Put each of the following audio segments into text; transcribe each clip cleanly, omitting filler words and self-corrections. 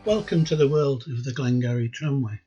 Welcome to the world of the Glengarry tramway.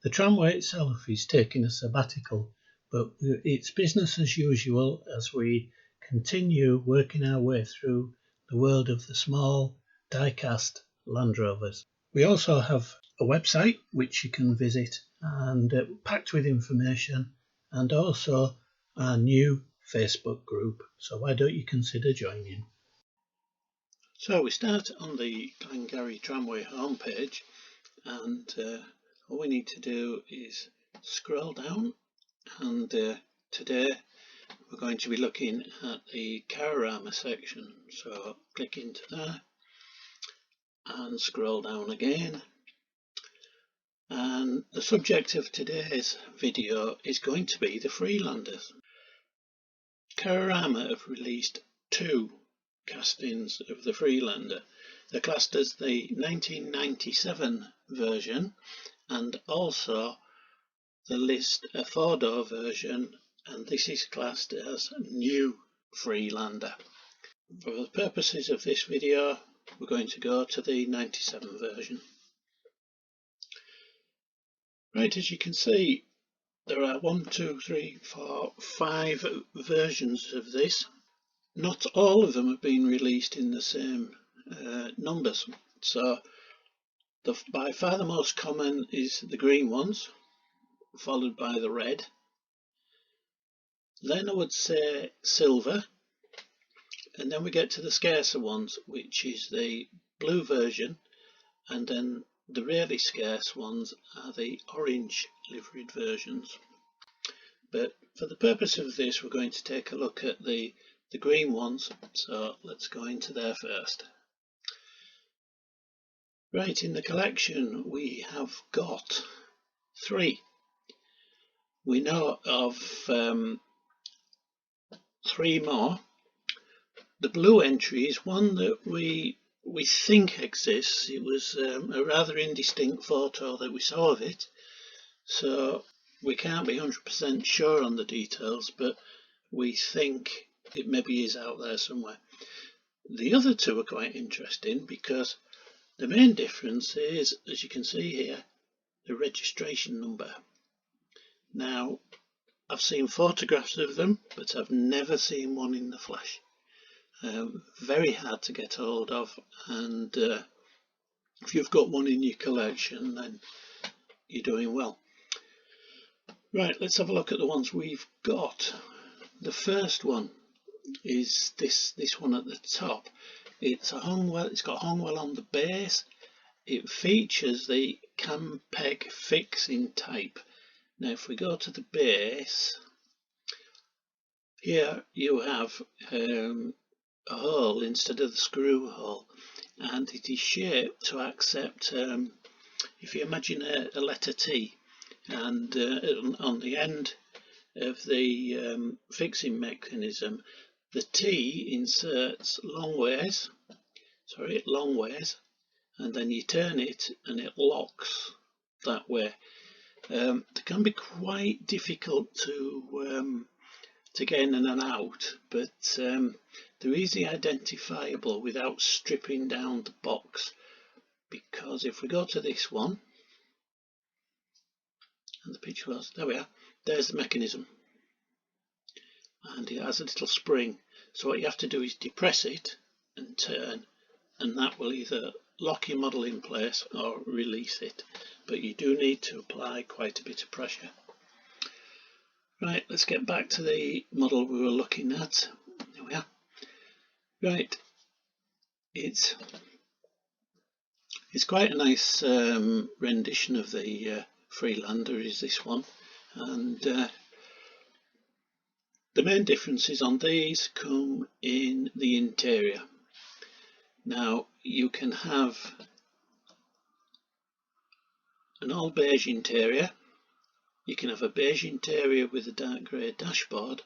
The tramway itself is taking a sabbatical, but it's business as usual as we continue working our way through the world of the small die-cast Land Rovers. We also have a website which you can visit and packed with information, and also our new Facebook group, so why don't you consider joining? So we start on the Glengarry tramway homepage, and all we need to do is scroll down, and today we're going to be looking at the Cararama section. So click into there and scroll down again, and the subject of today's video is going to be the Freelanders. Cararama have released two castings of the Freelander. They're classed as the 1997 version and also the list a 4-door version, and this is classed as new Freelander. For the purposes of this video we're going to go to the 97 version. Right, as you can see there are 5 versions of this. Not all of them have been released in the same numbers, so by far the most common is the green ones, followed by the red. Then I would say silver, and then we get to the scarcer ones, which is the blue version, and then the really scarce ones are the orange liveried versions. But for the purpose of this we're going to take a look at the green ones, so let's go into there first. Right, in the collection we have got 3. We know of 3 more. The blue entry is one that we think exists. It was a rather indistinct photo that we saw of it, so we can't be 100% sure on the details, but we think it maybe is out there somewhere. The other 2 are quite interesting because the main difference is, as you can see here, the registration number. Now, I've seen photographs of them, but I've never seen one in the flesh. Very hard to get hold of, and if you've got one in your collection then you're doing well. Right, let's have a look at the ones we've got. The first one is this one at the top. It's got Hongwell on the base. It features the cam peg fixing type. Now if we go to the base, here you have a hole instead of the screw hole, and it is shaped to accept, if you imagine a letter T, and on the end of the fixing mechanism the T inserts long ways, and then you turn it and it locks that way. It can be quite difficult to get in and out, but they're easily identifiable without stripping down the box, because if we go to this one, and the picture was, there we are, there's the mechanism, and it has a little spring, so what you have to do is depress it and turn, and that will either lock your model in place or release it, but you do need to apply quite a bit of pressure. Right, let's get back to the model we were looking at. There we are. Right, it's quite a nice rendition of the Freelander is this one, and the main differences on these come in the interior. Now you can have an all beige interior, you can have a beige interior with a dark grey dashboard,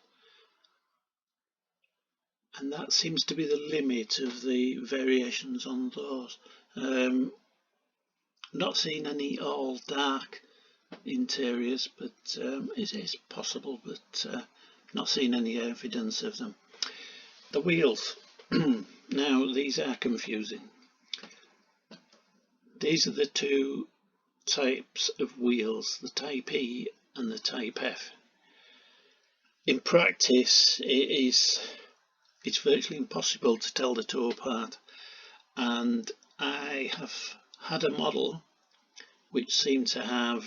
and that seems to be the limit of the variations on those. Not seen any all dark interiors, but it is possible, but not seen any evidence of them. The wheels, now these are confusing. These are the two types of wheels, the Type E and the Type F. In practice, it's virtually impossible to tell the two apart, and I have had a model which seemed to have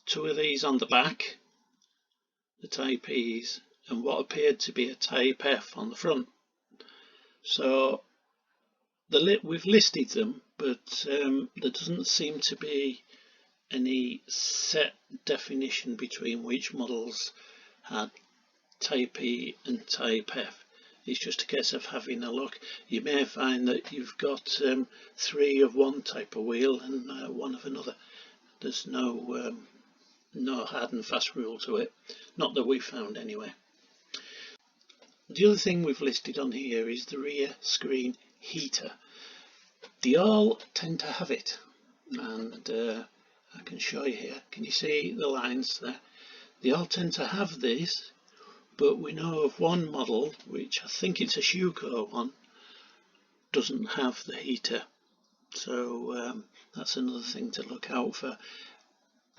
two of these on the back, the Type E's, and what appeared to be a Type F on the front. So we've listed them, but there doesn't seem to be any set definition between which models had Type E and Type F. It's just a case of having a look. You may find that you've got 3 of one type of wheel and 1 of another. There's no hard and fast rule to it, not that we found anyway. The other thing we've listed on here is the rear screen heater. They all tend to have it, and I can show you here. Can you see the lines there? They all tend to have this, but we know of one model, which I think it's a Schuko one, doesn't have the heater. So that's another thing to look out for.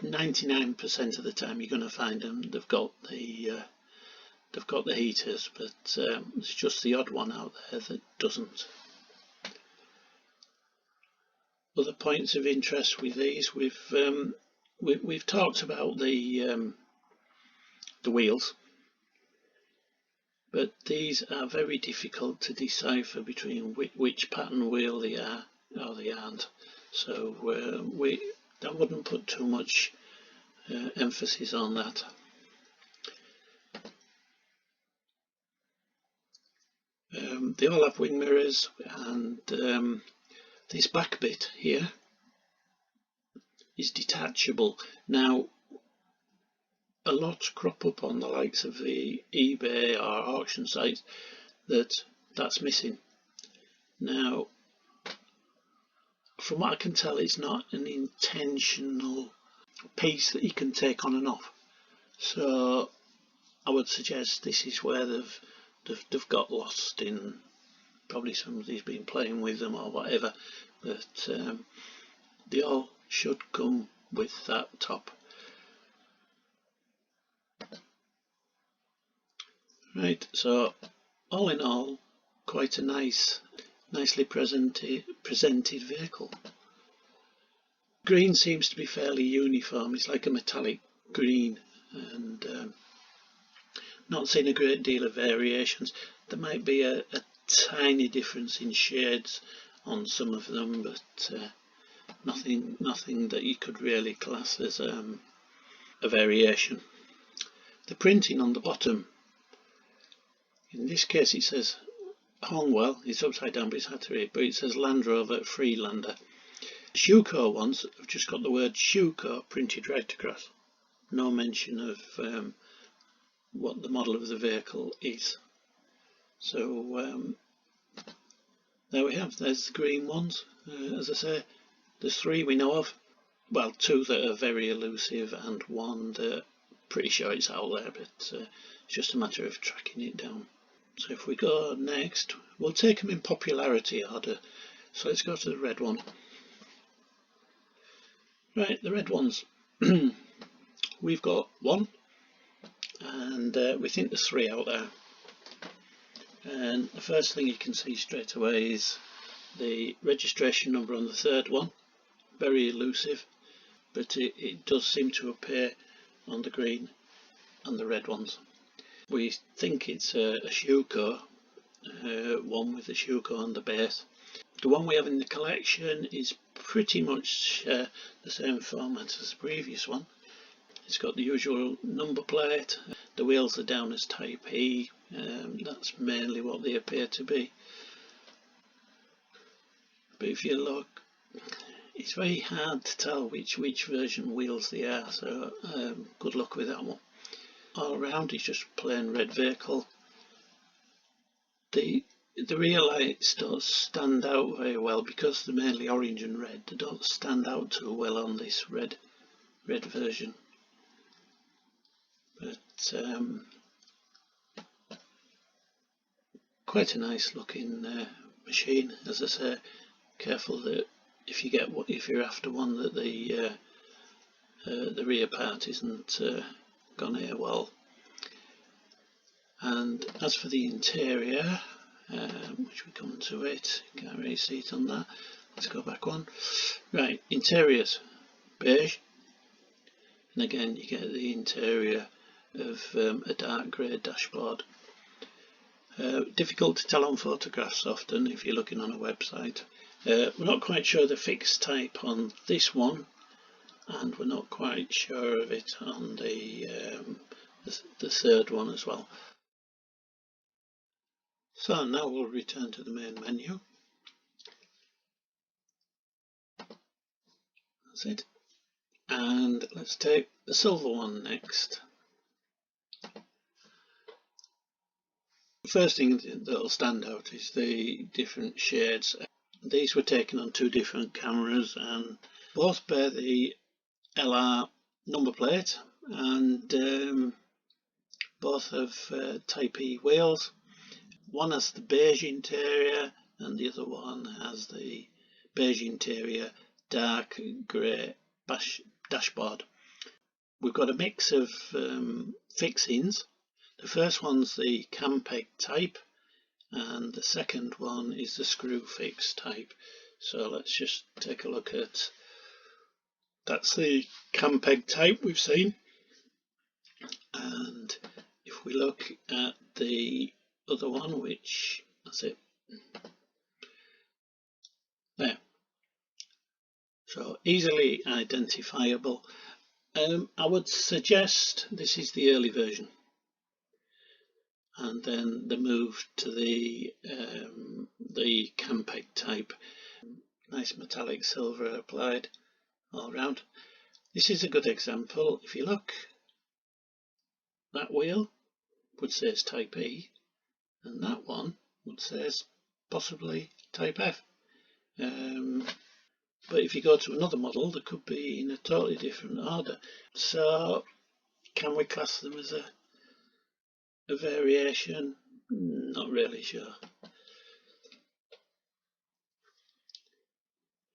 99% of the time you're going to find them, they've got the heaters, but it's just the odd one out there that doesn't. Other points of interest with these, we've talked about the wheels, but these are very difficult to decipher between which pattern wheel they are or they aren't. So I wouldn't put too much emphasis on that. They all have wing mirrors, and this back bit here is detachable. Now, a lot crop up on the likes of the eBay or auction sites that's missing. Now, from what I can tell, it's not an intentional piece that you can take on and off. So I would suggest this is where they've got lost in, probably somebody's been playing with them or whatever, but they all should come with that top. Right, so all in all, quite a nicely presented vehicle. Green seems to be fairly uniform. It's like a metallic green, and not seeing a great deal of variations. There might be a tiny difference in shades on some of them, but nothing that you could really class as a variation. The printing on the bottom, in this case it says Hornwell, it's upside down but it's hard to read, but it says Land Rover Freelander. Schuko ones have just got the word Schuko printed right across. No mention of what the model of the vehicle is. So there we have, there's the green ones. As I say, there's 3 we know of. Well, 2 that are very elusive and 1 that pretty sure it's out there, but it's just a matter of tracking it down. So if we go next, we'll take them in popularity order. So let's go to the red one. Right, the red ones. We've got 1, and we think there's 3 out there. And the first thing you can see straight away is the registration number on the 3rd one. Very elusive, but it does seem to appear on the green and the red ones. We think it's a Schuko, one with the Schuko on the base. The one we have in the collection is pretty much the same format as the previous one. It's got the usual number plate, the wheels are down as Type E, that's mainly what they appear to be. But if you look, it's very hard to tell which version wheels they are, so good luck with that one. All around it's just plain red vehicle. The rear lights don't stand out very well because they're mainly orange and red. They don't stand out too well on this red version. But quite a nice looking machine. As I say, careful that if you're after one that the rear part isn't gone AWOL. And as for the interior, which we come to it, can't really see it on that. Let's go back one. Right, interiors beige, and again you get the interior of a dark grey dashboard. Difficult to tell on photographs often if you're looking on a website. We're not quite sure the fixed type on this one, and we're not quite sure of it on the third one as well. So now we'll return to the main menu. That's it. And let's take the silver one next. The first thing that will stand out is the different shades. These were taken on two different cameras and both bear the LR number plate, and both have Type E wheels. One has the beige interior and the other one has the beige interior, dark grey dashboard. We've got a mix of fixings. The first one's the cam peg type and the second one is the screw fix type. So let's just take a look at, that's the cam peg type we've seen, and if we look at the other one, which, that's it there, so easily identifiable. I would suggest this is the early version, and then the move to the cam peg type. Nice metallic silver applied all round. This is a good example. If you look, that wheel would say it's Type E, and that one would say possibly Type F. But if you go to another model, they could be in a totally different order. So can we class them as a variation? Not really sure.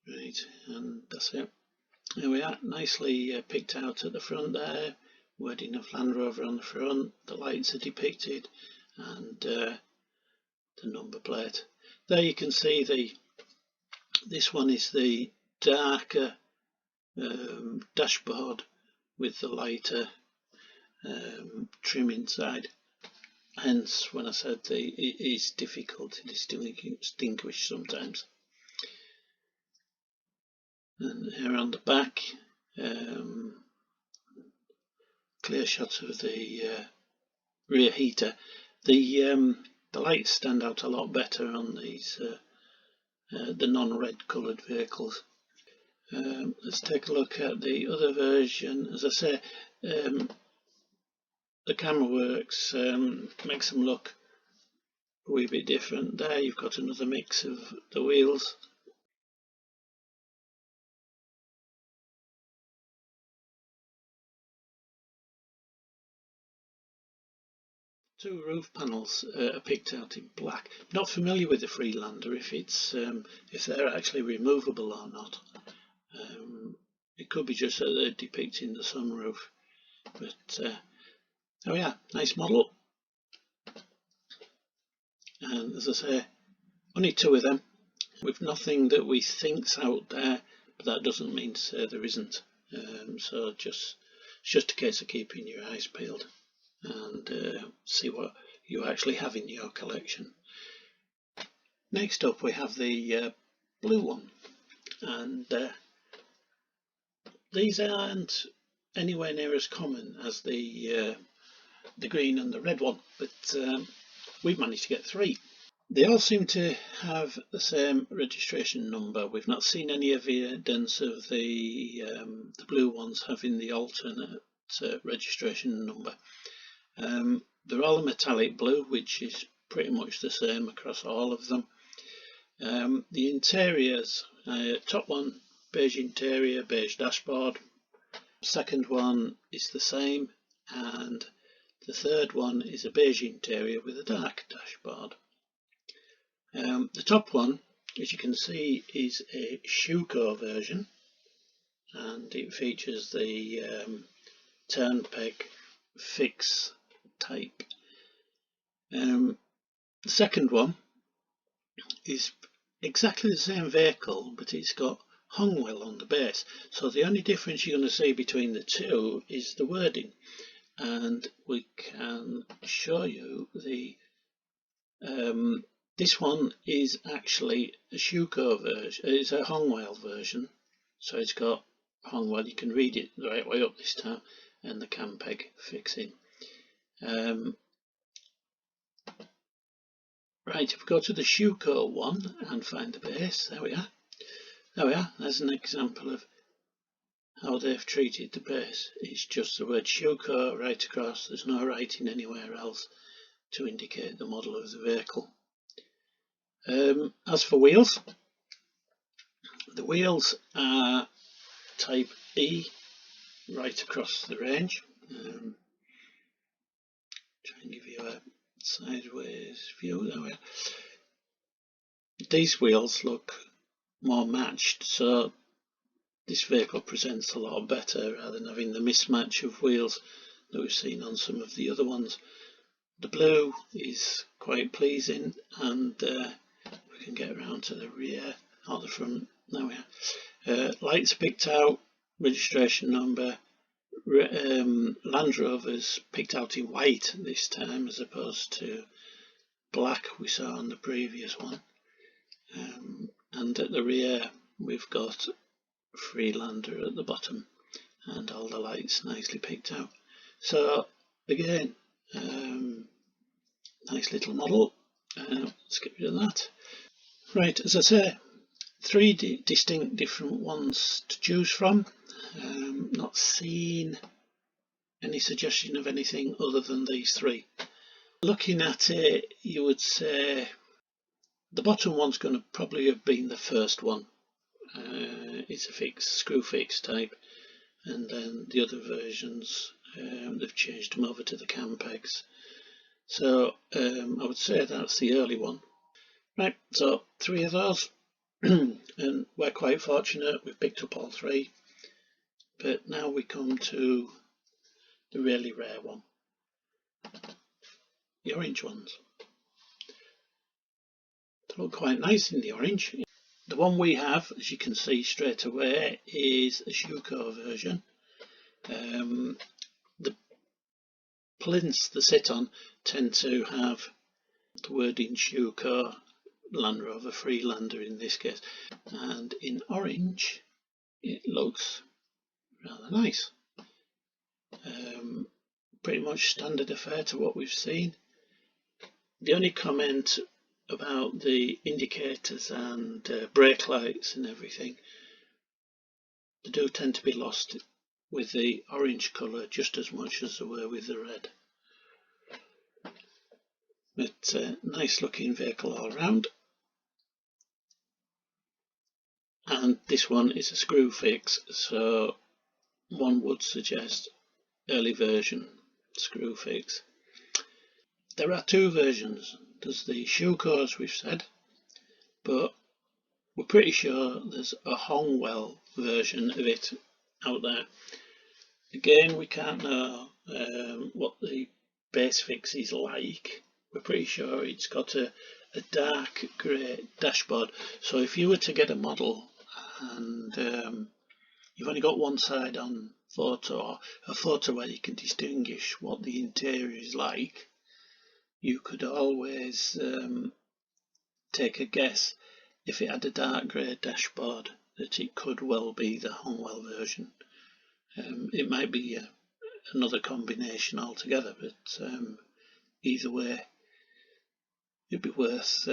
Right, and that's it. There we are, nicely picked out at the front there. Wording of Land Rover on the front, the lights are depicted, and the number plate. There you can see this one is the darker dashboard with the lighter trim inside. Hence, when I said it is difficult to distinguish sometimes. And here on the back, clear shot of the rear heater. The lights stand out a lot better on these the non-red coloured vehicles. Let's take a look at the other version. As I say, the camera works, makes them look a wee bit different. There you've got another mix of the wheels. Two roof panels are picked out in black. Not familiar with the Freelander if they're actually removable or not. It could be just that they're depicting the sunroof, but oh yeah, nice model. And as I say, only two of them, with nothing that we think's out there, but that doesn't mean to say there isn't. So it's just a case of keeping your eyes peeled and see what you actually have in your collection. Next up we have the blue one, and these aren't anywhere near as common as the green and the red one, but we've managed to get three. They all seem to have the same registration number. We've not seen any evidence of the blue ones having the alternate registration number. They're all a metallic blue, which is pretty much the same across all of them. The interiors, top one beige interior, beige dashboard. Second one is the same, and the third one is a beige interior with a dark dashboard. The top one as you can see, is a Schuko version, and it features the turnpeg fix type. The second one is exactly the same vehicle, but it's got Hongwell on the base. So the only difference you're going to see between the two is the wording, and we can show you the this one is actually a Schuko version. It's a Hongwell version, so it's got Hongwell. You can read it the right way up this time, and the Campeg fixing. Right, if we go to the Schuko one and find the base, there we are. There we are. There's an example of how they've treated the base. It's just the word Schuko right across. There's no writing anywhere else to indicate the model of the vehicle. As for wheels, the wheels are type E right across the range. Try and give you a sideways view. There we are. These wheels look more matched, so this vehicle presents a lot better rather than having the mismatch of wheels that we've seen on some of the other ones. The blue is quite pleasing, and we can get around to the rear or the front. There we are. Lights picked out, registration number. Land Rover's picked out in white this time as opposed to black we saw on the previous one. And at the rear we've got Freelander at the bottom, and all the lights nicely picked out. So again, nice little model. Let's get rid of that. Right, as I say, three distinct different ones to choose from. Not seen any suggestion of anything other than these three. Looking at it, you would say the bottom one's going to probably have been the first one. It's a screw fix type, and then the other versions they've changed them over to the Campegs. So I would say that's the early one. Right, so three of those, and we're quite fortunate we've picked up all three. But now we come to the really rare one, the orange ones. They look quite nice in the orange. The one we have, as you can see straight away, is a Schuko version. The plinths they sit on tend to have the wording Schuko, Land Rover Freelander in this case, and in orange it looks rather nice. Pretty much standard affair to what we've seen. The only comment about the indicators and brake lights and everything, they do tend to be lost with the orange colour just as much as they were with the red. But nice looking vehicle all round. And this one is a screw fix, so one would suggest early version screw fix. There are two versions. There's the Schuko, as we've said, but we're pretty sure there's a Hongwell version of it out there. Again, we can't know what the base fix is like. We're pretty sure it's got a dark grey dashboard, so if you were to get a model and you've only got one side on photo, or a photo where you can distinguish what the interior is like, you could always take a guess, if it had a dark grey dashboard, that it could well be the Hongwell version. It might be another combination altogether, but either way it'd be worth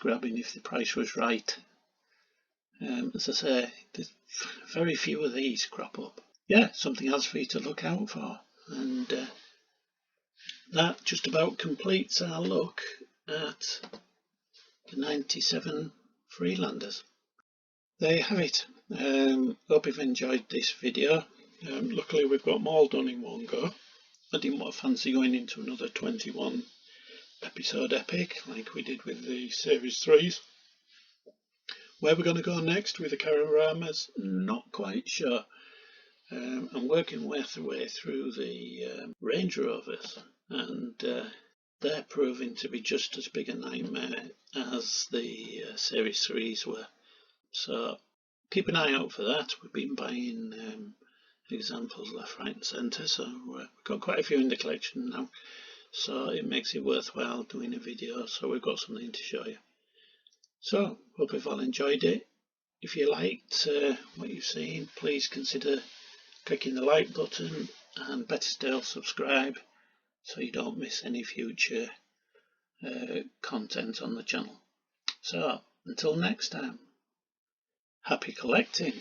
grabbing if the price was right. As I say, there's very few of these crop up. Yeah, something else for you to look out for. And that just about completes our look at the 97 Freelanders. There you have it. Hope you've enjoyed this video. Luckily we've got them all done in one go. I didn't want to fancy going into another 21 episode epic like we did with the series 3s. Where we're going to go next with the Cararamas, not quite sure. I'm working my way through the Range Rovers, and they're proving to be just as big a nightmare as the Series 3s were. So keep an eye out for that. We've been buying examples left, right and centre, so we've got quite a few in the collection now, so it makes it worthwhile doing a video, so we've got something to show you. So hope you've all enjoyed it. If you liked what you've seen, please consider clicking the like button, and better still, subscribe so you don't miss any future content on the channel. So until next time, happy collecting.